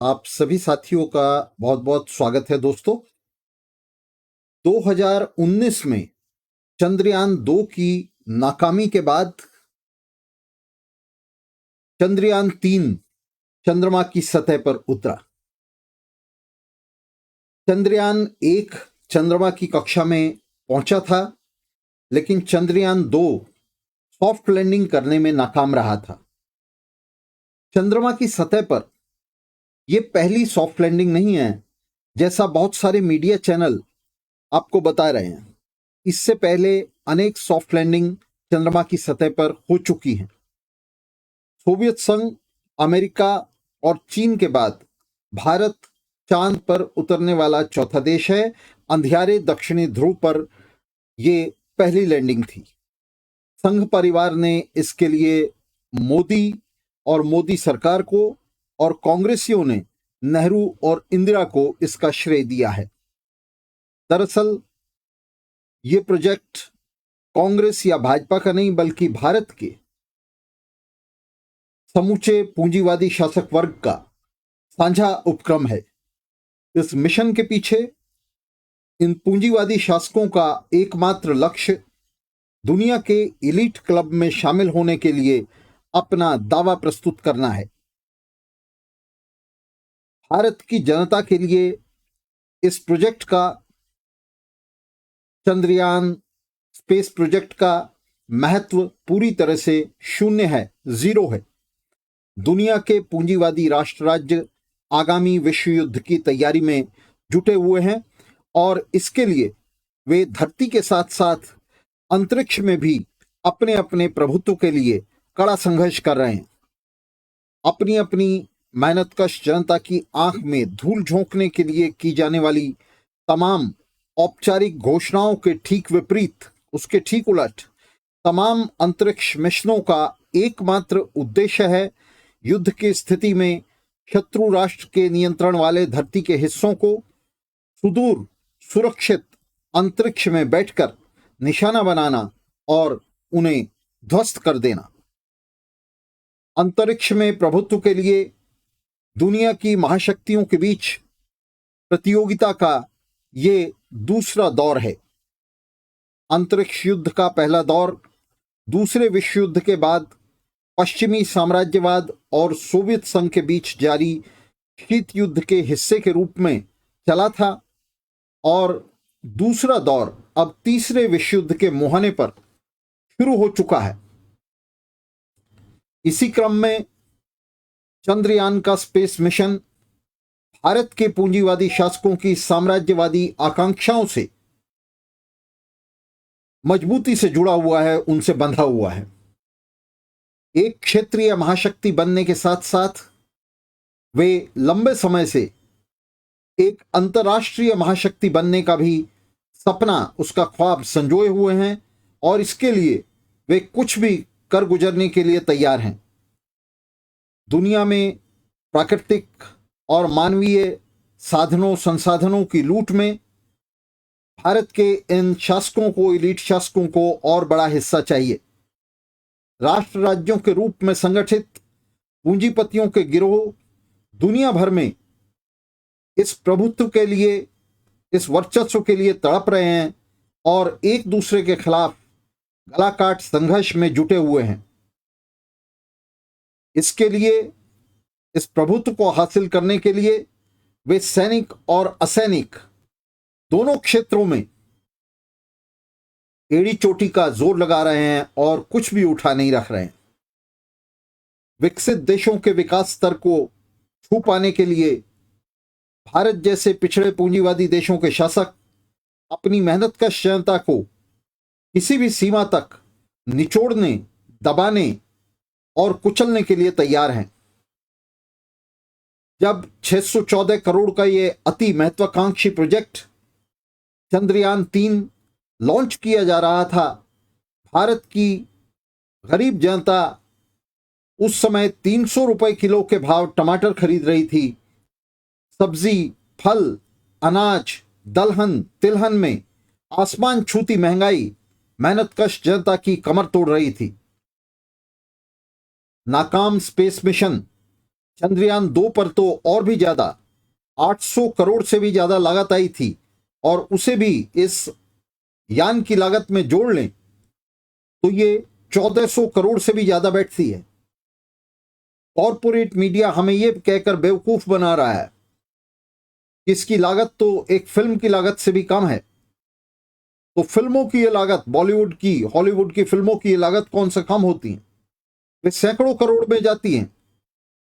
आप सभी साथियों का बहुत बहुत स्वागत है दोस्तों। 2019 में चंद्रयान 2 की नाकामी के बाद चंद्रयान 3 चंद्रमा की सतह पर उतरा। चंद्रयान 1 चंद्रमा की कक्षा में पहुंचा था, लेकिन चंद्रयान 2 सॉफ्ट लैंडिंग करने में नाकाम रहा था। चंद्रमा की सतह पर यह पहली सॉफ्ट लैंडिंग नहीं है, जैसा बहुत सारे मीडिया चैनल आपको बता रहे हैं। इससे पहले अनेक सॉफ्ट लैंडिंग चंद्रमा की सतह पर हो चुकी हैं। सोवियत संघ, अमेरिका और चीन के बाद भारत चांद पर उतरने वाला चौथा देश है। अंधियारे दक्षिणी ध्रुव पर यह पहली लैंडिंग थी। संघ परिवार ने इसके लिए मोदी और मोदी सरकार को और कांग्रेसियों ने नेहरू और इंदिरा को इसका श्रेय दिया है। दरअसल ये प्रोजेक्ट कांग्रेस या भाजपा का नहीं, बल्कि भारत के समूचे पूंजीवादी शासक वर्ग का साझा उपक्रम है। इस मिशन के पीछे इन पूंजीवादी शासकों का एकमात्र लक्ष्य दुनिया के एलीट क्लब में शामिल होने के लिए अपना दावा प्रस्तुत करना है। भारत की जनता के लिए इस प्रोजेक्ट का, चंद्रयान स्पेस प्रोजेक्ट का महत्व पूरी तरह से शून्य है, जीरो है। दुनिया के पूंजीवादी राष्ट्र राज्य आगामी विश्व युद्ध की तैयारी में जुटे हुए हैं और इसके लिए वे धरती के साथ साथ अंतरिक्ष में भी अपने अपने प्रभुत्व के लिए कड़ा संघर्ष कर रहे हैं। अपनी अपनी मेहनतकश जनता की आंख में धूल झोंकने के लिए की जाने वाली तमाम औपचारिक घोषणाओं के ठीक विपरीत, उसके ठीक उलट, तमाम अंतरिक्ष मिशनों का एकमात्र उद्देश्य है युद्ध की स्थिति में शत्रु राष्ट्र के नियंत्रण वाले धरती के हिस्सों को सुदूर सुरक्षित अंतरिक्ष में बैठकर निशाना बनाना और उन्हें ध्वस्त कर देना। अंतरिक्ष में प्रभुत्व के लिए दुनिया की महाशक्तियों के बीच प्रतियोगिता का ये दूसरा दौर है। अंतरिक्ष युद्ध का पहला दौर दूसरे विश्व युद्ध के बाद पश्चिमी साम्राज्यवाद और सोवियत संघ के बीच जारी शीत युद्ध के हिस्से के रूप में चला था और दूसरा दौर अब तीसरे विश्व युद्ध के मुहाने पर शुरू हो चुका है। इसी क्रम में चंद्रयान का स्पेस मिशन भारत के पूंजीवादी शासकों की साम्राज्यवादी आकांक्षाओं से मजबूती से जुड़ा हुआ है, उनसे बंधा हुआ है। एक क्षेत्रीय महाशक्ति बनने के साथ साथ वे लंबे समय से एक अंतर्राष्ट्रीय महाशक्ति बनने का भी सपना, उसका ख्वाब संजोए हुए हैं और इसके लिए वे कुछ भी कर गुजरने के लिए तैयार हैं। दुनिया में प्राकृतिक और मानवीय साधनों संसाधनों की लूट में भारत के इन शासकों को, एलीट शासकों को और बड़ा हिस्सा चाहिए। राष्ट्र राज्यों के रूप में संगठित पूंजीपतियों के गिरोह दुनिया भर में इस प्रभुत्व के लिए, इस वर्चस्व के लिए तड़प रहे हैं और एक दूसरे के खिलाफ गलाकाट संघर्ष में जुटे हुए हैं। इसके लिए, इस प्रभुत्व को हासिल करने के लिए वे सैनिक और असैनिक दोनों क्षेत्रों में एड़ी चोटी का जोर लगा रहे हैं और कुछ भी उठा नहीं रख रहे हैं। विकसित देशों के विकास स्तर को छू पाने के लिए भारत जैसे पिछड़े पूंजीवादी देशों के शासक अपनी मेहनतकश जनता को किसी भी सीमा तक निचोड़ने, दबाने और कुचलने के लिए तैयार हैं। जब 614 करोड़ का यह अति महत्वाकांक्षी प्रोजेक्ट चंद्रयान 3 लॉन्च किया जा रहा था, भारत की गरीब जनता उस समय 300 रुपए किलो के भाव टमाटर खरीद रही थी। सब्जी, फल, अनाज, दलहन तिलहन में आसमान छूती महंगाई मेहनतकश जनता की कमर तोड़ रही थी। नाकाम स्पेस मिशन चंद्रयान 2 पर तो और भी ज्यादा 800 करोड़ से भी ज्यादा लागत आई थी, और उसे भी इस यान की लागत में जोड़ लें तो ये 1400 करोड़ से भी ज्यादा बैठती है। कॉरपोरेट मीडिया हमें यह कहकर बेवकूफ बना रहा है कि इसकी लागत तो एक फिल्म की लागत से भी कम है। तो फिल्मों की ये लागत, बॉलीवुड की, हॉलीवुड की फिल्मों की ये लागत कौन सा कम होती है? वे सैकड़ों करोड़ में जाती हैं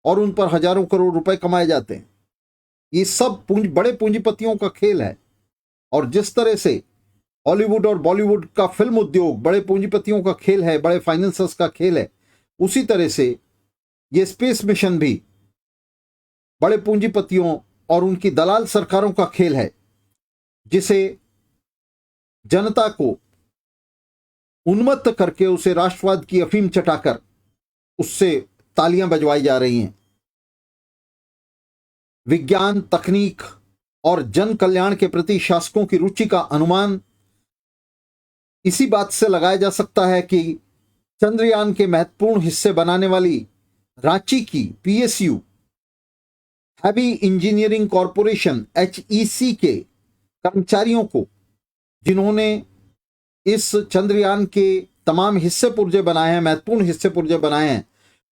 और उन पर हजारों करोड़ रुपए कमाए जाते हैं। ये सब बड़े पूंजीपतियों का खेल है। और जिस तरह से हॉलीवुड और बॉलीवुड का फिल्म उद्योग बड़े पूंजीपतियों का खेल है, बड़े फाइनेंसर्स का खेल है, उसी तरह से ये स्पेस मिशन भी बड़े पूंजीपतियों और उनकी दलाल सरकारों का खेल है, जिसे जनता को उन्मत्त करके उसे राष्ट्रवाद की अफीम चटाकर उससे तालियां बजवाई जा रही हैं। विज्ञान, तकनीक और जन कल्याण के प्रति शासकों की रुचि का अनुमान इसी बात से लगाया जा सकता है कि चंद्रयान के महत्वपूर्ण हिस्से बनाने वाली रांची की PSU heavy engineering corporation HEC के कर्मचारियों को, जिन्होंने इस चंद्रयान के तमाम हिस्से पुर्जे बनाए हैं, महत्वपूर्ण हिस्से पुर्जे बनाए हैं,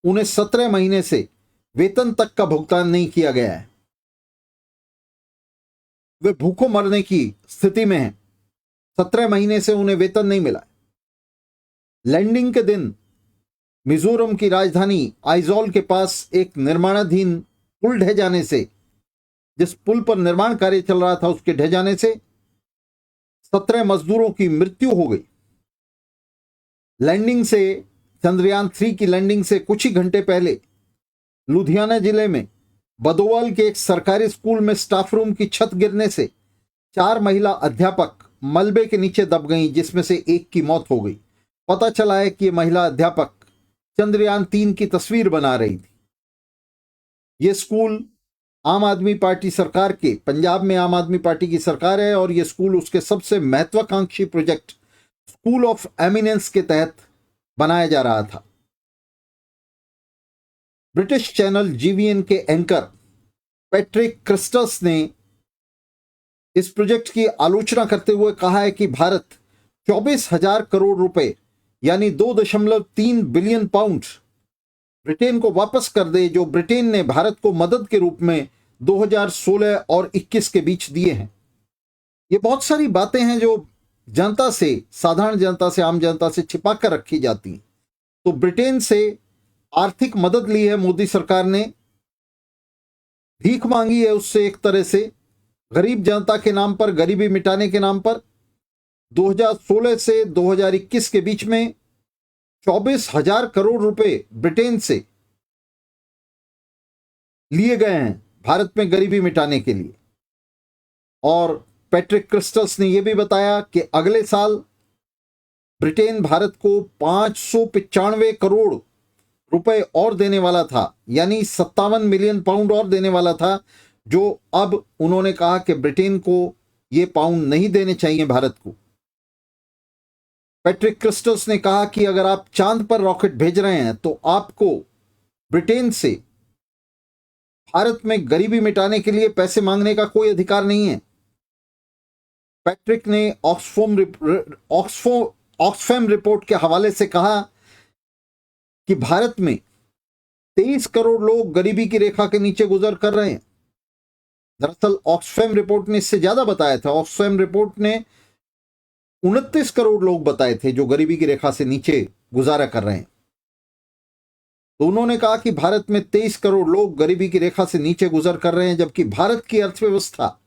उन्हें 17 महीने से वेतन तक का भुगतान नहीं किया गया है। वे भूखों मरने की स्थिति में हैं। 17 महीने से उन्हें वेतन नहीं मिला। लैंडिंग के दिन मिजोरम की राजधानी आइजॉल के पास एक निर्माणाधीन पुल ढह जाने से, जिस पुल पर निर्माण कार्य चल रहा था, उसके ढह जाने से 17 मजदूरों की मृत्यु हो गई। लैंडिंग से, चंद्रयान 3 की लैंडिंग से कुछ ही घंटे पहले लुधियाना जिले में बदोवाल के एक सरकारी स्कूल में स्टाफ रूम की छत गिरने से 4 महिला अध्यापक मलबे के नीचे दब गईं, जिसमें से एक की मौत हो गई। पता चला है कि यह महिला अध्यापक चंद्रयान 3 की तस्वीर बना रही थी। यह स्कूल आम आदमी पार्टी सरकार के, पंजाब में आम आदमी पार्टी की सरकार है, और यह स्कूल उसके सबसे महत्वाकांक्षी प्रोजेक्ट स्कूल ऑफ एमिनेंस के तहत बनाया जा रहा था। ब्रिटिश चैनल GVN के एंकर पैट्रिक क्रिस्टस ने इस प्रोजेक्ट की आलोचना करते हुए कहा है कि भारत 24,000 करोड़ रुपए यानी 2.3 बिलियन पाउंड ब्रिटेन को वापस कर दे, जो ब्रिटेन ने भारत को मदद के रूप में 2016 और 21 के बीच दिए हैं। ये बहुत सारी बातें हैं जो जनता से, साधारण जनता से, आम जनता से छिपा कर रखी जाती हैं। तो ब्रिटेन से आर्थिक मदद ली है मोदी सरकार ने, भीख मांगी है उससे, एक तरह से गरीब जनता के नाम पर, गरीबी मिटाने के नाम पर। 2016 से 2021 के बीच में 24,000 करोड़ रुपए ब्रिटेन से लिए गए हैं भारत में गरीबी मिटाने के लिए। और पैट्रिक क्रिस्टस ने यह भी बताया कि अगले साल ब्रिटेन भारत को 595 करोड़ रुपए और देने वाला था, यानी 57 मिलियन पाउंड और देने वाला था, जो अब उन्होंने कहा कि ब्रिटेन को ये पाउंड नहीं देने चाहिए भारत को। पैट्रिक क्रिस्टस ने कहा कि अगर आप चांद पर रॉकेट भेज रहे हैं तो आपको ब्रिटेन से भारत में गरीबी मिटाने के लिए पैसे मांगने का कोई अधिकार नहीं है। पैट्रिक ने ऑक्सफैम रिपोर्ट के हवाले से कहा कि भारत में 23 करोड़ लोग गरीबी की रेखा के नीचे गुजर कर रहे हैं। दरअसल ऑक्सफैम रिपोर्ट ने इससे ज्यादा बताया था। ऑक्सफैम रिपोर्ट ने 29 करोड़ लोग बताए थे जो गरीबी की रेखा से नीचे गुजारा कर रहे हैं। तो उन्होंने कहा कि भारत में 23 करोड़ लोग गरीबी की रेखा से नीचे गुजर कर रहे हैं, जबकि भारत की अर्थव्यवस्था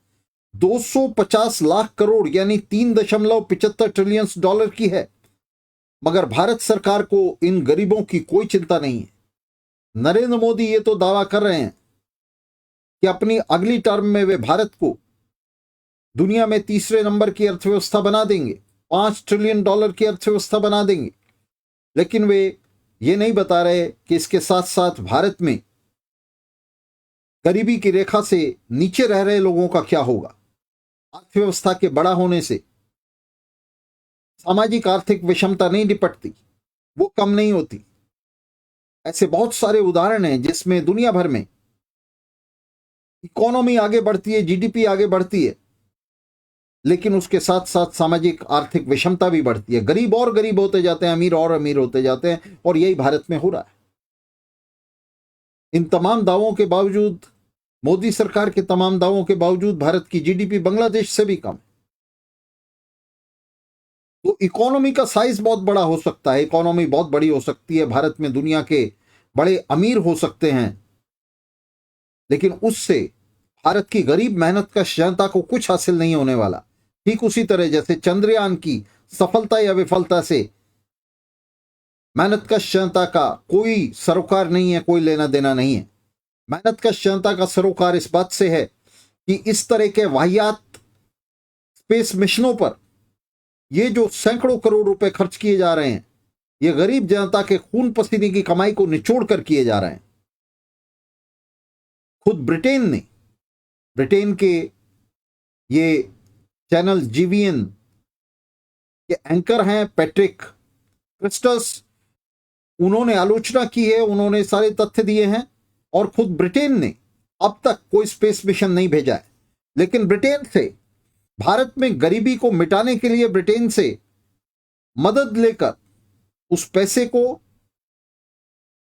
250 लाख करोड़ यानी 3.75 ट्रिलियन डॉलर की है। मगर भारत सरकार को इन गरीबों की कोई चिंता नहीं है। नरेंद्र मोदी ये तो दावा कर रहे हैं कि अपनी अगली टर्म में वे भारत को दुनिया में तीसरे नंबर की अर्थव्यवस्था बना देंगे, 5 ट्रिलियन डॉलर की अर्थव्यवस्था बना देंगे। लेकिन वे ये नहीं बता रहे कि इसके साथ साथ भारत में गरीबी की रेखा से नीचे रह रहे लोगों का क्या होगा। अर्थव्यवस्था के बड़ा होने से सामाजिक आर्थिक विषमता नहीं निपटती, वो कम नहीं होती। ऐसे बहुत सारे उदाहरण हैं जिसमें दुनिया भर में इकोनॉमी आगे बढ़ती है, जीडीपी आगे बढ़ती है, लेकिन उसके साथ साथ सामाजिक आर्थिक विषमता भी बढ़ती है। गरीब और गरीब होते जाते हैं, अमीर और अमीर होते जाते हैं, और यही भारत में हो रहा है। इन तमाम दावों के बावजूद, मोदी सरकार के तमाम दावों के बावजूद, भारत की जीडीपी बांग्लादेश से भी कम है। तो इकोनॉमी का साइज बहुत बड़ा हो सकता है, इकोनॉमी बहुत बड़ी हो सकती है, भारत में दुनिया के बड़े अमीर हो सकते हैं, लेकिन उससे भारत की गरीब मेहनत का जनता को कुछ हासिल नहीं होने वाला। ठीक उसी तरह जैसे चंद्रयान की सफलता या विफलता से मेहनत का जनता का कोई सरोकार नहीं है, कोई लेना देना नहीं है। मेहनत का जनता का सरोकार इस बात से है कि इस तरह के वाहियात स्पेस मिशनों पर ये जो सैकड़ों करोड़ रुपए खर्च किए जा रहे हैं, ये गरीब जनता के खून पसीने की कमाई को निचोड़ कर किए जा रहे हैं। खुद ब्रिटेन के ये चैनल जीवीएन के एंकर हैं पैट्रिक क्रिस्टस, उन्होंने आलोचना की है, उन्होंने सारे तथ्य दिए हैं, और खुद ब्रिटेन ने अब तक कोई स्पेस मिशन नहीं भेजा है। लेकिन ब्रिटेन से भारत में गरीबी को मिटाने के लिए ब्रिटेन से मदद लेकर उस पैसे को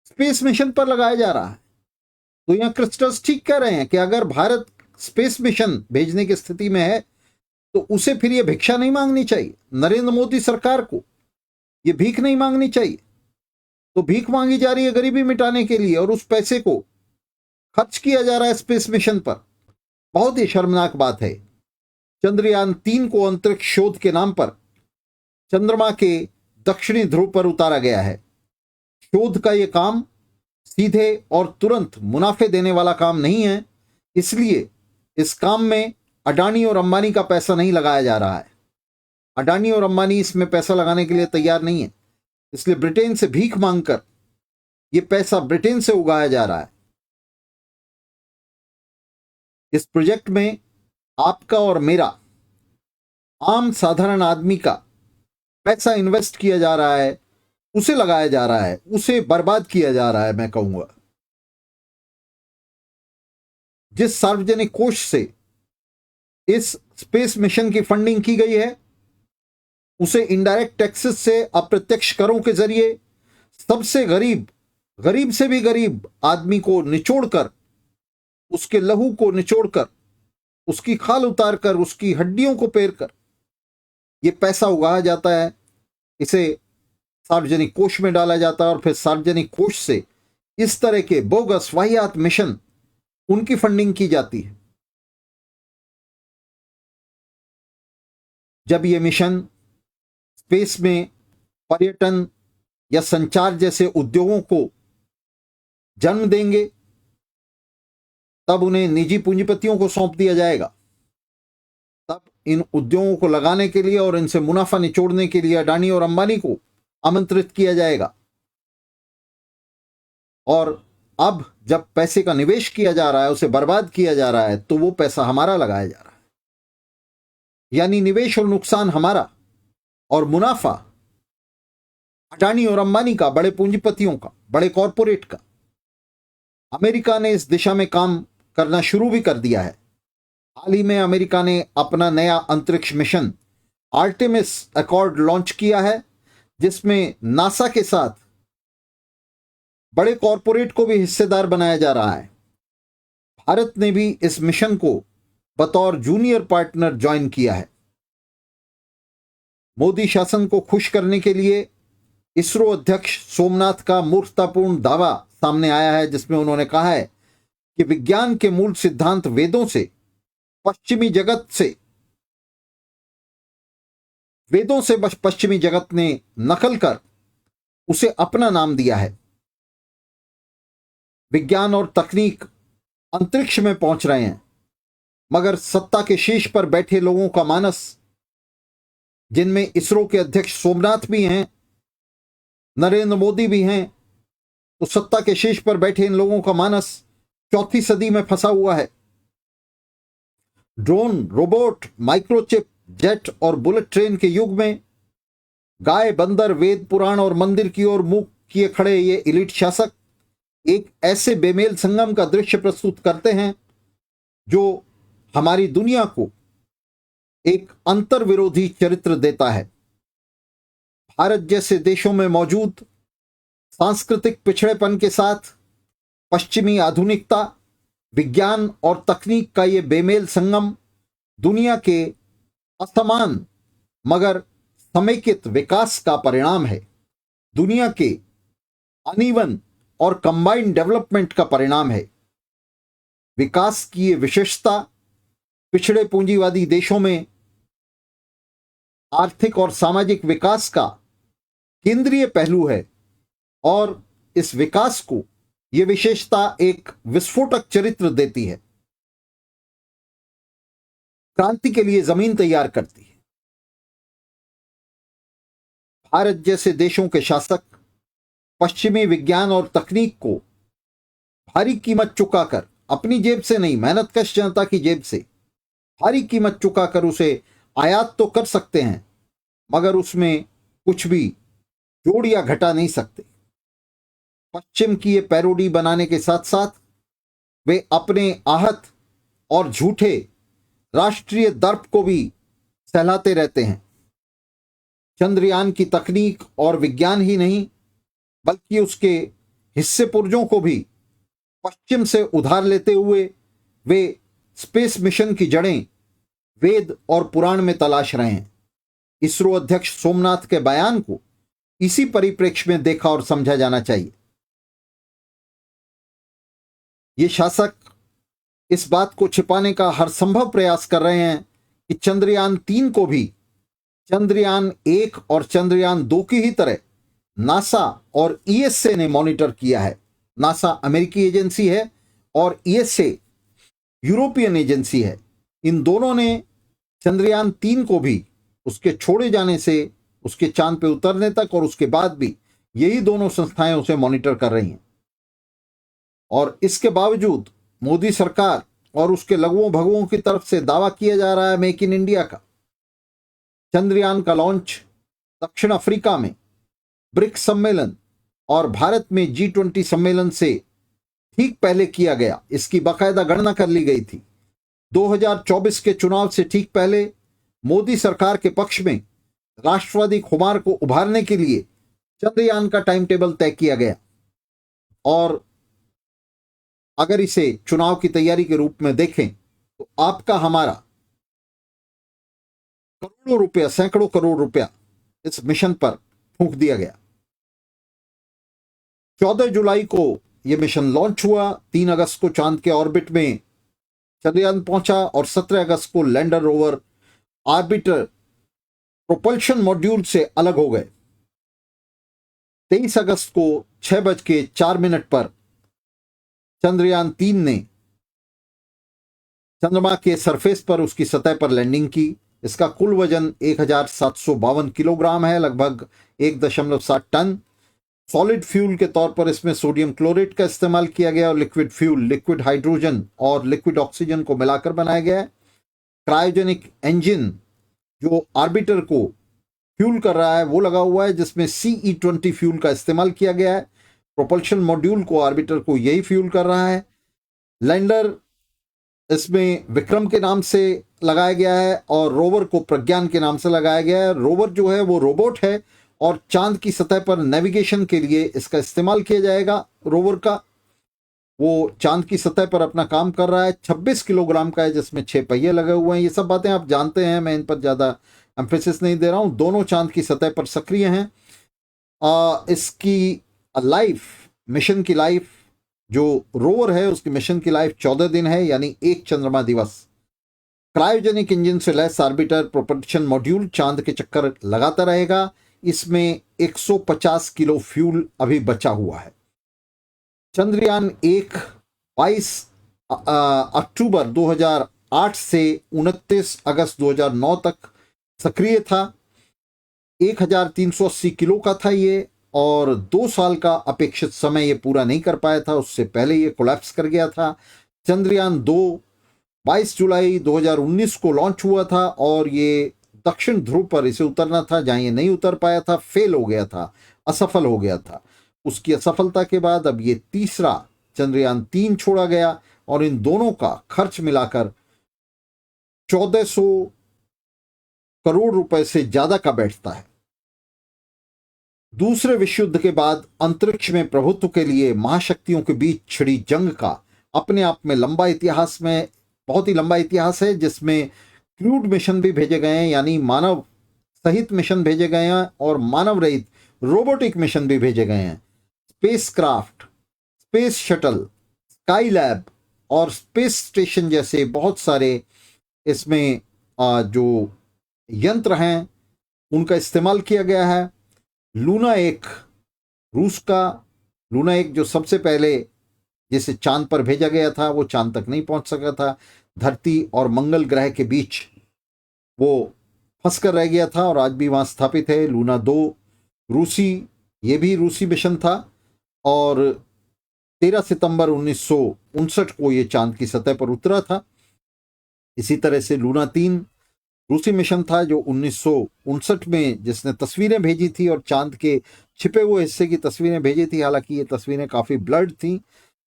स्पेस मिशन पर लगाया जा रहा है। तो यहां क्रिस्टस ठीक कह रहे हैं कि अगर भारत स्पेस मिशन भेजने की स्थिति में है तो उसे फिर यह भिक्षा नहीं मांगनी चाहिए। नरेंद्र मोदी सरकार को यह भीख नहीं मांगनी चाहिए। तो भीख मांगी जा रही है गरीबी मिटाने के लिए, और उस पैसे को खर्च किया जा रहा है स्पेस मिशन पर। बहुत ही शर्मनाक बात है। चंद्रयान 3 को अंतरिक्ष शोध के नाम पर चंद्रमा के दक्षिणी ध्रुव पर उतारा गया है। शोध का यह काम सीधे और तुरंत मुनाफे देने वाला काम नहीं है, इसलिए इस काम में अडानी और अंबानी का पैसा नहीं लगाया जा रहा है। अडानी और अंबानी इसमें पैसा लगाने के लिए तैयार नहीं है, इसलिए ब्रिटेन से भीख मांगकर यह पैसा ब्रिटेन से उगाया जा रहा है। इस प्रोजेक्ट में आपका और मेरा, आम साधारण आदमी का पैसा इन्वेस्ट किया जा रहा है, उसे लगाया जा रहा है, उसे बर्बाद किया जा रहा है। मैं कहूंगा जिस सार्वजनिक कोष से इस स्पेस मिशन की फंडिंग की गई है, उसे इनडायरेक्ट टैक्सेस से, अप्रत्यक्ष करों के जरिए सबसे गरीब से भी गरीब आदमी को निचोड़कर, उसके लहू को निचोड़कर, उसकी खाल उतारकर, उसकी हड्डियों को पेरकर यह पैसा उगाया जाता है। इसे सार्वजनिक कोष में डाला जाता है और फिर सार्वजनिक कोष से इस तरह के बोगस वाहियात मिशन, उनकी फंडिंग की जाती है। जब ये मिशन स्पेस में पर्यटन या संचार जैसे उद्योगों को जन्म देंगे, तब उन्हें निजी पूंजीपतियों को सौंप दिया जाएगा। तब इन उद्योगों को लगाने के लिए और इनसे मुनाफा निचोड़ने के लिए अडानी और अंबानी को आमंत्रित किया जाएगा। और अब जब पैसे का निवेश किया जा रहा है, उसे बर्बाद किया जा रहा है, तो वो पैसा हमारा लगाया जा रहा है। यानी निवेश और नुकसान हमारा और मुनाफा अडानी और अंबानी का, बड़े पूंजीपतियों का, बड़े कॉरपोरेट का। अमेरिका ने इस दिशा में काम करना शुरू भी कर दिया है। हाल ही में अमेरिका ने अपना नया अंतरिक्ष मिशन आर्टेमिस अकॉर्ड लॉन्च किया है, जिसमें नासा के साथ बड़े कॉरपोरेट को भी हिस्सेदार बनाया जा रहा है। भारत ने भी इस मिशन को बतौर जूनियर पार्टनर ज्वाइन किया है। मोदी शासन को खुश करने के लिए इसरो अध्यक्ष सोमनाथ का मूर्खतापूर्ण दावा सामने आया है, जिसमें उन्होंने कहा है कि विज्ञान के मूल सिद्धांत वेदों से पश्चिमी जगत ने नकल कर उसे अपना नाम दिया है। विज्ञान और तकनीक अंतरिक्ष में पहुंच रहे हैं, मगर सत्ता के शीर्ष पर बैठे लोगों का मानस, जिनमें इसरो के अध्यक्ष सोमनाथ भी हैं, नरेंद्र मोदी भी हैं, तो सत्ता के शीर्ष पर बैठे इन लोगों का मानस चौथी सदी में फंसा हुआ है। ड्रोन, रोबोट, माइक्रोचिप, जेट और बुलेट ट्रेन के युग में गाय, बंदर, वेद, पुराण और मंदिर की ओर मुंह किए खड़े ये इलीट शासक एक ऐसे बेमेल संगम का दृश्य प्रस्तुत करते हैं जो हमारी दुनिया को एक अंतर विरोधी चरित्र देता है। भारत जैसे देशों में मौजूद सांस्कृतिक पिछड़ेपन के साथ पश्चिमी आधुनिकता, विज्ञान और तकनीक का ये बेमेल संगम दुनिया के असमान मगर समेकित विकास का परिणाम है। दुनिया के अनइवन और कंबाइंड डेवलपमेंट का परिणाम है। विकास की ये विशेषता पिछड़े पूंजीवादी देशों में आर्थिक और सामाजिक विकास का केंद्रीय पहलू है और इस विकास को यह विशेषता एक विस्फोटक चरित्र देती है, क्रांति के लिए जमीन तैयार करती है। भारत जैसे देशों के शासक पश्चिमी विज्ञान और तकनीक को भारी कीमत चुकाकर, अपनी जेब से नहीं, मेहनतकश जनता की जेब से भारी कीमत चुकाकर उसे आयात तो कर सकते हैं, मगर उसमें कुछ भी जोड़ या घटा नहीं सकते। पश्चिम की ये पैरोडी बनाने के साथ साथ वे अपने आहत और झूठे राष्ट्रीय दर्प को भी सहलाते रहते हैं। चंद्रयान की तकनीक और विज्ञान ही नहीं, बल्कि उसके हिस्से पुर्जों को भी पश्चिम से उधार लेते हुए वे स्पेस मिशन की जड़ें वेद और पुराण में तलाश रहे हैं। इसरो अध्यक्ष सोमनाथ के बयान को इसी परिप्रेक्ष्य में देखा और समझा जाना चाहिए। ये शासक इस बात को छिपाने का हर संभव प्रयास कर रहे हैं कि चंद्रयान 3 को भी चंद्रयान 1 और चंद्रयान 2 की ही तरह नासा और ईएसए ने मॉनिटर किया है। नासा अमेरिकी एजेंसी है और ईएसए यूरोपियन एजेंसी है। इन दोनों ने चंद्रयान 3 को भी उसके छोड़े जाने से उसके चांद पे उतरने तक और उसके बाद भी यही दोनों संस्थाएं उसे मॉनिटर कर रही हैं। और इसके बावजूद मोदी सरकार और उसके लघुओं भगुओं की तरफ से दावा किया जा रहा है मेक इन इंडिया का। चंद्रयान का लॉन्च दक्षिण अफ्रीका में ब्रिक्स सम्मेलन और भारत में G20 सम्मेलन से ठीक पहले किया गया। इसकी बाकायदा गणना कर ली गई थी। 2024 के चुनाव से ठीक पहले मोदी सरकार के पक्ष में राष्ट्रवादी खुमार को उभारने के लिए चंद्रयान का टाइम टेबल तय किया गया और अगर इसे चुनाव की तैयारी के रूप में देखें तो आपका हमारा करोड़ों रुपया, सैकड़ों करोड़ रुपया इस मिशन पर फूंक दिया गया। 14 जुलाई को यह मिशन लॉन्च हुआ। 3 अगस्त को चांद के ऑर्बिट में चंद्रयान पहुंचा और 17 अगस्त को lander rover orbiter propulsion module से अलग हो गए। 23 अगस्त को 6:04 पर चंद्रयान 3 ने चंद्रमा के सरफेस पर उसकी सतह पर लैंडिंग की। इसका कुल वजन 1752 किलोग्राम है, लगभग 1.7 टन। सॉलिड फ्यूल के तौर पर इसमें सोडियम क्लोरेट का इस्तेमाल किया गया और लिक्विड फ्यूल, लिक्विड हाइड्रोजन और लिक्विड ऑक्सीजन को मिलाकर बनाया गया है। क्रायोजेनिक इंजन जो ऑर्बिटर को फ्यूल कर रहा है वो लगा हुआ है, जिसमें CE-20 फ्यूल का इस्तेमाल किया गया है। प्रोपल्शन मॉड्यूल को, ऑर्बिटर को यही फ्यूल कर रहा है। लैंडर इसमें विक्रम के नाम से लगाया गया है और रोवर को प्रज्ञान के नाम से लगाया गया है। रोवर जो है वो रोबोट है और चांद की सतह पर नेविगेशन के लिए इसका इस्तेमाल किया जाएगा। रोवर का वो चांद की सतह पर अपना काम कर रहा है। 26 किलोग्राम का है, जिसमें 6 पहिए लगे हुए हैं। ये सब बातें आप जानते हैं, मैं इन पर ज़्यादा एम्फेसिस नहीं दे रहा हूँ। दोनों चांद की सतह पर सक्रिय हैं। इसकी लाइफ, मिशन की लाइफ, जो रोवर है उसकी मिशन की लाइफ 14 दिन है, यानी 1 चंद्रमा दिवस। क्रायोजेनिक इंजन से लैस ऑर्बिटर प्रोपल्शन मॉड्यूल चांद के चक्कर लगाता रहेगा। इसमें 150 किलो फ्यूल अभी बचा हुआ है। चंद्रयान 1 22 अक्टूबर 2008 से 29 अगस्त 2009 तक सक्रिय था। 1380 किलो का था ये और 2 साल का अपेक्षित समय ये पूरा नहीं कर पाया था, उससे पहले ये कोलैप्स कर गया था। चंद्रयान 2 22 जुलाई 2019 को लॉन्च हुआ था और ये दक्षिण ध्रुव पर इसे उतरना था, जहां ये नहीं उतर पाया था, फेल हो गया था, असफल हो गया था। उसकी असफलता के बाद अब ये तीसरा चंद्रयान 3 छोड़ा गया और इन दोनों का खर्च मिलाकर 1400 करोड़ रुपए से ज्यादा का बैठता है। दूसरे विश्व युद्ध के बाद अंतरिक्ष में प्रभुत्व के लिए महाशक्तियों के बीच छिड़ी जंग का अपने आप में बहुत ही लंबा इतिहास है, जिसमें क्रूड मिशन भी भेजे गए हैं, यानी मानव सहित मिशन भेजे गए हैं, और मानव रहित रोबोटिक मिशन भी भेजे गए हैं। Space craft, space shuttle, sky lab और स्पेस स्टेशन जैसे बहुत सारे इसमें जो यंत्र हैं उनका इस्तेमाल किया गया है। लूना एक रूस का लूना एक जो सबसे पहले जिसे चांद पर भेजा गया था, वो चांद तक नहीं पहुंच सका था। धरती और मंगल ग्रह के बीच वो फंस कर रह गया था और आज भी वहां स्थापित है। लूना 2 ये भी रूसी मिशन था और 13 सितंबर 1959 को ये चांद की सतह पर उतरा था। इसी तरह से लूना 3 रूसी मिशन था जो 1959 में जिसने तस्वीरें भेजी थी और चांद के छिपे हुए हिस्से की तस्वीरें भेजी थी। हालांकि ये तस्वीरें काफी ब्लर्ड थी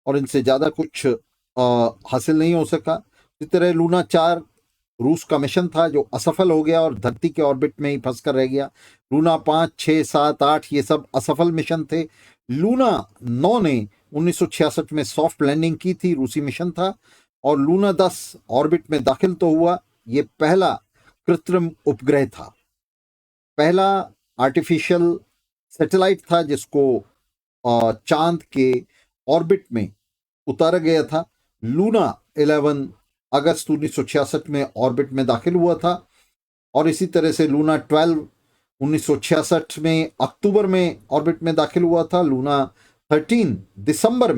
और इनसे ज्यादा कुछ हासिल नहीं हो सका। इसी तरह लूना 4 रूस का मिशन था जो असफल हो गया और धरती के ऑर्बिट में ही फंस कर रह गया। लूना 5, 6, 7, 8 ये सब असफल मिशन थे। लूना 9 ने 1966 में सॉफ्ट लैंडिंग की थी, रूसी मिशन था। और लूना 10 ऑर्बिट में दाखिल तो हुआ, ये पहला कृत्रिम उपग्रह था, पहला आर्टिफिशियल सैटेलाइट था जिसको चांद के ऑर्बिट में उतारा गया था। लूना 11 अगस्त 1966 में ऑर्बिट में दाखिल हुआ था और इसी तरह से लूना 12 1966 में अक्टूबर में ऑर्बिट में दाखिल हुआ था। लूना 13 दिसंबर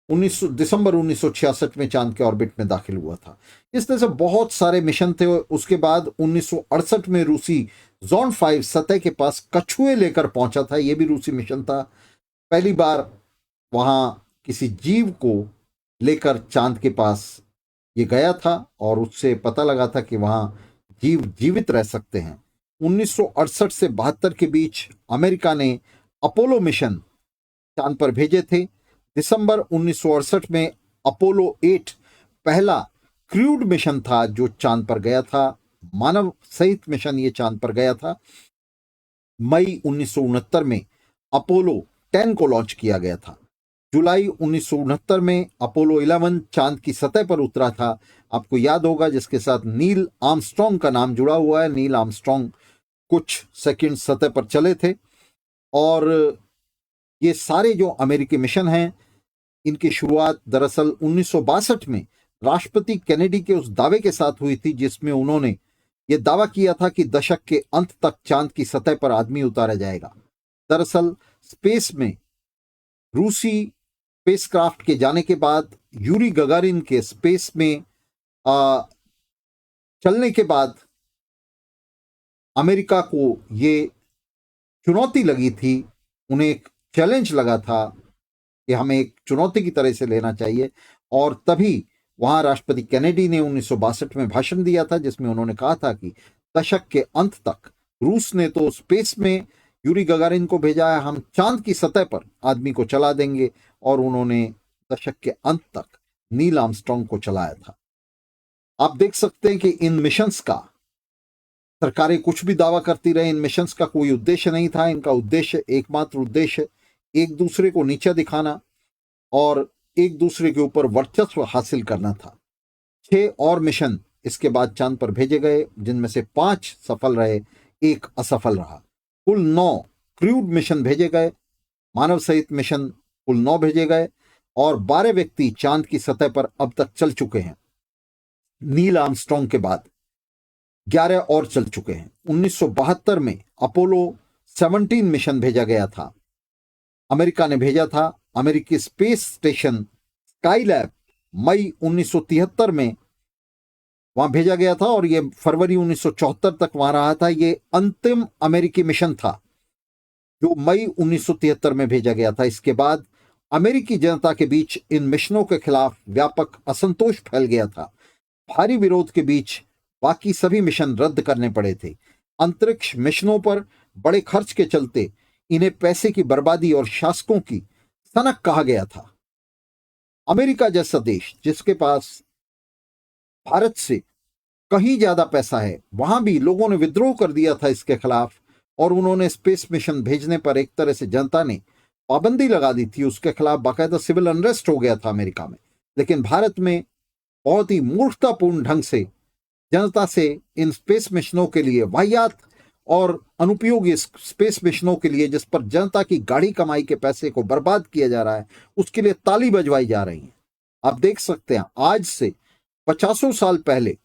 1966 में चांद के ऑर्बिट में दाखिल हुआ था। इस तरह से बहुत सारे मिशन थे। उसके बाद 1968 में रूसी जॉन 5 सतह के पास कछुए लेकर पहुंचा था, यह भी रूसी मिशन था। पहली बार वहां किसी जीव को लेकर चांद के पास ये गया था और उससे पता लगा था कि वहां जीव जीवित रह सकते हैं। 1968 से 72 के बीच अमेरिका ने अपोलो मिशन चांद पर भेजे थे। दिसंबर 1968 में अपोलो 8 पहला क्रूड मिशन था जो चांद पर गया था, मानव सहित मिशन ये चांद पर गया था। मई 1969 में अपोलो 10 को लॉन्च किया गया था। जुलाई 1969 में अपोलो 11 चांद की सतह पर उतरा था। आपको याद होगा जिसके साथ नील आर्मस्ट्रॉन्ग का नाम जुड़ा हुआ है। नील आर्मस्ट्रॉन्ग कुछ सेकंड सतह पर चले थे और ये सारे जो अमेरिकी मिशन हैं इनकी शुरुआत दरअसल 1962 में राष्ट्रपति केनेडी के उस दावे के साथ हुई थी जिसमें उन्होंने ये दावा किया था कि दशक के अंत तक चांद की सतह पर आदमी उतारा जाएगा। दरअसल स्पेस में रूसी स्पेसक्राफ्ट के जाने के बाद, यूरी गगारिन के स्पेस में चलने के बाद अमेरिका को ये चुनौती लगी थी, उन्हें एक चैलेंज लगा था कि हमें एक चुनौती की तरह से लेना चाहिए। और तभी वहां राष्ट्रपति केनेडी ने 1962 में भाषण दिया था जिसमें उन्होंने कहा था कि दशक के अंत तक रूस ने तो स्पेस में यूरी गगारिन को भेजा है, हम चांद की सतह पर आदमी को चला देंगे। और उन्होंने दशक के अंत तक नील आर्मस्ट्रॉन्ग को चलाया था। आप देख सकते हैं कि इन मिशंस का सरकारें कुछ भी दावा करती रहे, इन मिशंस का कोई उद्देश्य नहीं था। इनका उद्देश्य, एकमात्र उद्देश्य, एक दूसरे को नीचा दिखाना और एक दूसरे के ऊपर वर्चस्व हासिल करना था। 6 और मिशन इसके बाद चांद पर भेजे गए जिनमें से 5 सफल रहे, 1 असफल रहा। कुल 9 क्रूड मिशन भेजे गए, मानव सहित मिशन कुल 9 भेजे गए और 12 व्यक्ति चांद की सतह पर अब तक चल चुके हैं। नील आर्मस्ट्रॉन्ग के बाद 11 और चल चुके हैं। 1972 में अपोलो 17 मिशन भेजा गया था, अमेरिका ने भेजा था। अमेरिकी स्पेस स्टेशन स्काई लैब मई 1973 में वहां भेजा गया था और यह फरवरी 1974 तक वहां रहा था। यह अंतिम अमेरिकी मिशन था जो मई 1973 में भेजा गया था। इसके बाद अमेरिकी जनता के बीच इन मिशनों के खिलाफ व्यापक असंतोष फैल गया था। भारी विरोध के बीच बाकी सभी मिशन रद्द करने पड़े थे। अंतरिक्ष मिशनों पर बड़े खर्च के चलते इन्हें पैसे की बर्बादी और शासकों की सनक कहा गया था। अमेरिका जैसा देश जिसके पास भारत से कहीं ज्यादा पैसा है, वहां भी लोगों ने विद्रोह कर दिया था इसके खिलाफ, और उन्होंने स्पेस मिशन भेजने पर एक तरह से जनता ने पाबंदी लगा दी थी, उसके खिलाफ बाकायदा सिविल अनरेस्ट हो गया था अमेरिका में। लेकिन भारत में बहुत ही मूर्खतापूर्ण ढंग से जनता से इन स्पेस मिशनों के लिए, वाहियात और अनुपयोगी स्पेस मिशनों के लिए, जिस पर जनता की गाढ़ी कमाई के पैसे को बर्बाद किया जा रहा है, उसके लिए ताली बजवाई जा रही है। आप देख सकते हैं आज से 50 साल पहले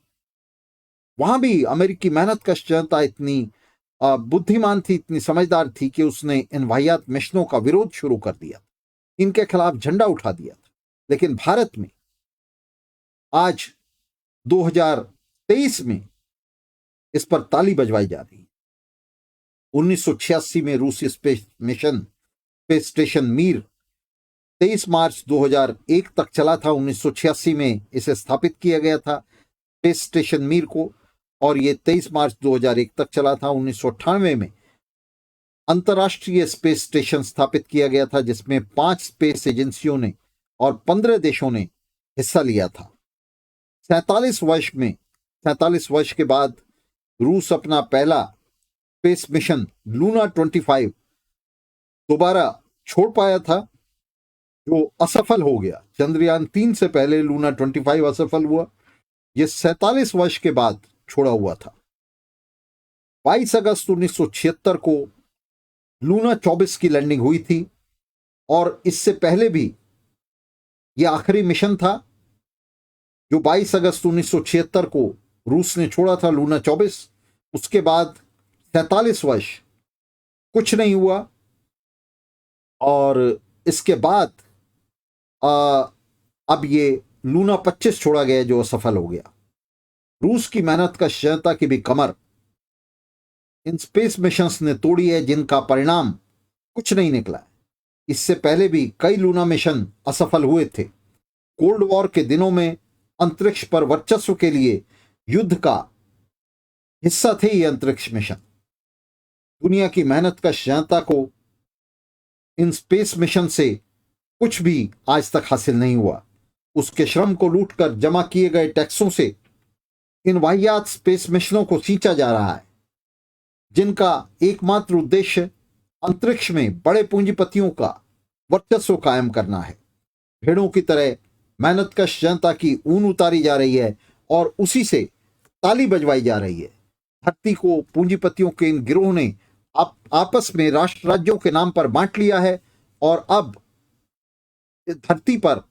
वहां भी अमेरिकी मेहनतकश जनता इतनी बुद्धिमान थी, इतनी समझदार थी कि उसने इन वाहियात मिशनों का विरोध शुरू कर दिया, इनके खिलाफ झंडा उठा दिया था। लेकिन भारत में आज 2023 में इस पर ताली बजवाई जा रही है। 1986 में रूसी space mission, space station Mir 23 मार्च 2001 तक चला था। 1986 में इसे स्थापित किया गया था स्पेस स्टेशन मीर को, और ये 23 मार्च 2001 तक चला था। 1998 में अंतर्राष्ट्रीय स्पेस स्टेशन स्थापित किया गया था, जिसमें 5 स्पेस एजेंसियों ने और 15 देशों ने हिस्सा लिया था। 47 वर्ष के बाद रूस अपना पहला स्पेस मिशन लूना 25 दोबारा छोड़ पाया था, जो असफल हो गया। चंद्रयान 3 से पहले लूना 25 असफल हुआ, यह 47 वर्ष के बाद छोड़ा हुआ था। 22 अगस्त 1976 को लूना 24 की लैंडिंग हुई थी, और इससे पहले भी यह आखिरी मिशन था जो 22 अगस्त 1976 को रूस ने छोड़ा था, लूना 24। उसके बाद 47 वर्ष कुछ नहीं हुआ, और इसके बाद अब ये लूना 25 छोड़ा गया जो असफल हो गया। रूस की मेहनत का जनता की भी कमर इन स्पेस मिशंस ने तोड़ी है, जिनका परिणाम कुछ नहीं निकला है। इससे पहले भी कई लूना मिशन असफल हुए थे। कोल्ड वॉर के दिनों में अंतरिक्ष पर वर्चस्व के लिए युद्ध का हिस्सा थे ये अंतरिक्ष मिशन। दुनिया की मेहनत का जनता को इन स्पेस मिशन से कुछ भी आज तक हासिल नहीं हुआ। उसके श्रम को लूटकर जमा किए गए टैक्सों से इन वाहियात स्पेस मिशनों को सींचा जा रहा है, जिनका एकमात्र उद्देश्य अंतरिक्ष में बड़े पूंजीपतियों का वर्चस्व कायम करना है। भेड़ों की तरह मेहनतकश जनता की ऊन उतारी जा रही है और उसी से ताली बजवाई जा रही है। धरती को पूंजीपतियों के इन गिरोह ने आपस में राष्ट्र राज्यों के नाम पर बांट लिया है, और अब धरती पर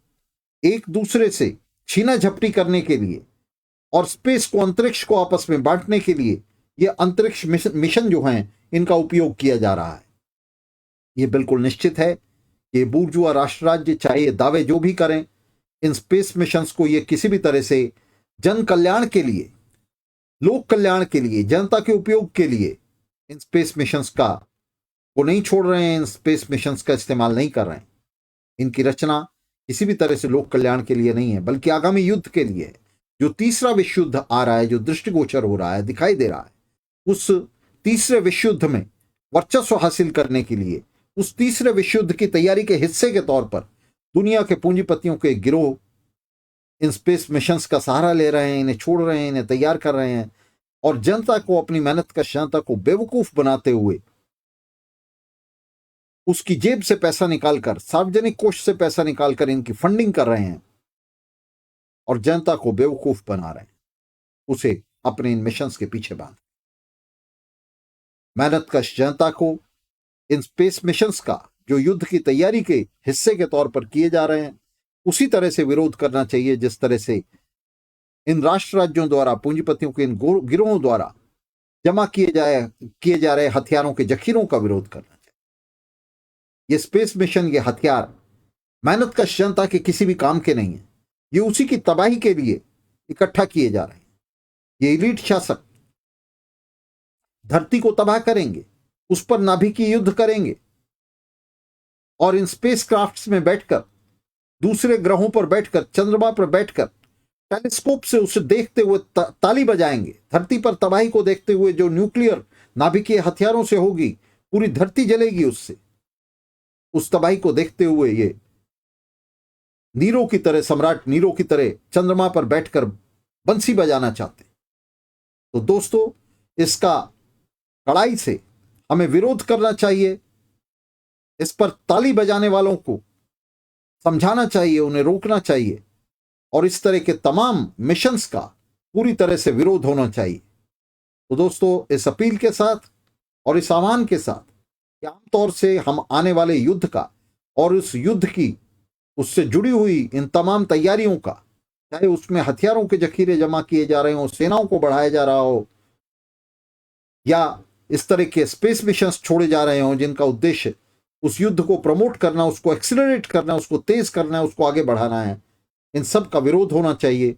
एक दूसरे से छीना झपटी करने के लिए और स्पेस को, अंतरिक्ष को आपस में बांटने के लिए ये अंतरिक्ष मिशन जो हैं इनका उपयोग किया जा रहा है। ये बिल्कुल निश्चित है कि बूर्जुआ राष्ट्र राज्य चाहे ये दावे जो भी करें, इन स्पेस मिशंस को ये किसी भी तरह से जन कल्याण के लिए, लोक कल्याण के लिए, जनता के उपयोग के लिए इन स्पेस मिशंस का वो नहीं छोड़ रहे हैं, इन स्पेस मिशंस का इस्तेमाल नहीं कर रहे हैं। इनकी रचना किसी भी तरह से लोक कल्याण के लिए नहीं है, बल्कि आगामी युद्ध के लिए है। जो तीसरा विश्व युद्ध आ रहा है, जो दृष्टिगोचर हो रहा है, दिखाई दे रहा है, उस तीसरे विश्व युद्ध में वर्चस्व हासिल करने के लिए, उस तीसरे विश्व युद्ध की तैयारी के हिस्से के तौर पर दुनिया के पूंजीपतियों के गिरोह इन स्पेस मिशंस का सहारा ले रहे हैं, इन्हें छोड़ रहे हैं, इन्हें तैयार कर रहे हैं, और जनता को, अपनी मेहनत का जनता को बेवकूफ बनाते हुए उसकी जेब से पैसा निकालकर, सार्वजनिक कोष से पैसा निकालकर इनकी फंडिंग कर रहे हैं और जनता को बेवकूफ बना रहे हैं, उसे अपने इन मिशंस के पीछे बांध। मेहनत का जनता को इन स्पेस मिशंस का जो युद्ध की तैयारी के हिस्से के तौर पर किए जा रहे हैं, उसी तरह से विरोध करना चाहिए जिस तरह से इन राष्ट्र राज्यों द्वारा, पूंजीपतियों के इन गिरोहों द्वारा जमा किए जा रहे हथियारों के जखीरों का विरोध करना चाहिए। ये स्पेस मिशन, ये हथियार मेहनत का जनता के किसी भी काम के नहीं है। ये उसी की तबाही के लिए इकट्ठा किए जा रहे हैं। ये इलीट शासक धरती को तबाह करेंगे, उस पर नाभिकीय युद्ध करेंगे, और इन स्पेस क्राफ्ट्स में बैठकर, दूसरे ग्रहों पर बैठकर, चंद्रमा पर बैठकर टेलीस्कोप से उसे देखते हुए ताली बजाएंगे। धरती पर तबाही को देखते हुए जो न्यूक्लियर नाभिकीय हथियारों से होगी, पूरी धरती जलेगी उससे। उस तबाही को देखते हुए ये नीरो की तरह, सम्राट नीरो की तरह चंद्रमा पर बैठकर बंसी बजाना चाहते हैं। तो दोस्तों, इसका कड़ाई से हमें विरोध करना चाहिए। इस पर ताली बजाने वालों को समझाना चाहिए, उन्हें रोकना चाहिए और इस तरह के तमाम मिशंस का पूरी तरह से विरोध होना चाहिए। तो दोस्तों, इस अपील के साथ और इस आह्वान के साथ कि आमतौर से हम आने वाले युद्ध का और उस युद्ध की उससे जुड़ी हुई इन तमाम तैयारियों का, चाहे उसमें हथियारों के जखीरे जमा किए जा रहे हों, सेनाओं को बढ़ाया जा रहा हो, या इस तरह के स्पेस मिशंस छोड़े जा रहे हों जिनका उद्देश्य उस युद्ध को प्रमोट करना, उसको एक्सीलरेट करना, उसको तेज करना है, उसको आगे बढ़ाना है, इन सब का विरोध होना चाहिए।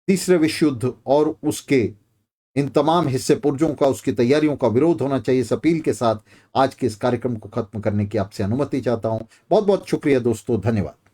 तीसरे विश्व युद्ध और उसके इन तमाम हिस्से पुर्जों का, उसकी तैयारियों का विरोध होना चाहिए। इस अपील के साथ आज के इस कार्यक्रम को खत्म करने की आपसे अनुमति चाहता हूं। बहुत बहुत शुक्रिया दोस्तों, धन्यवाद।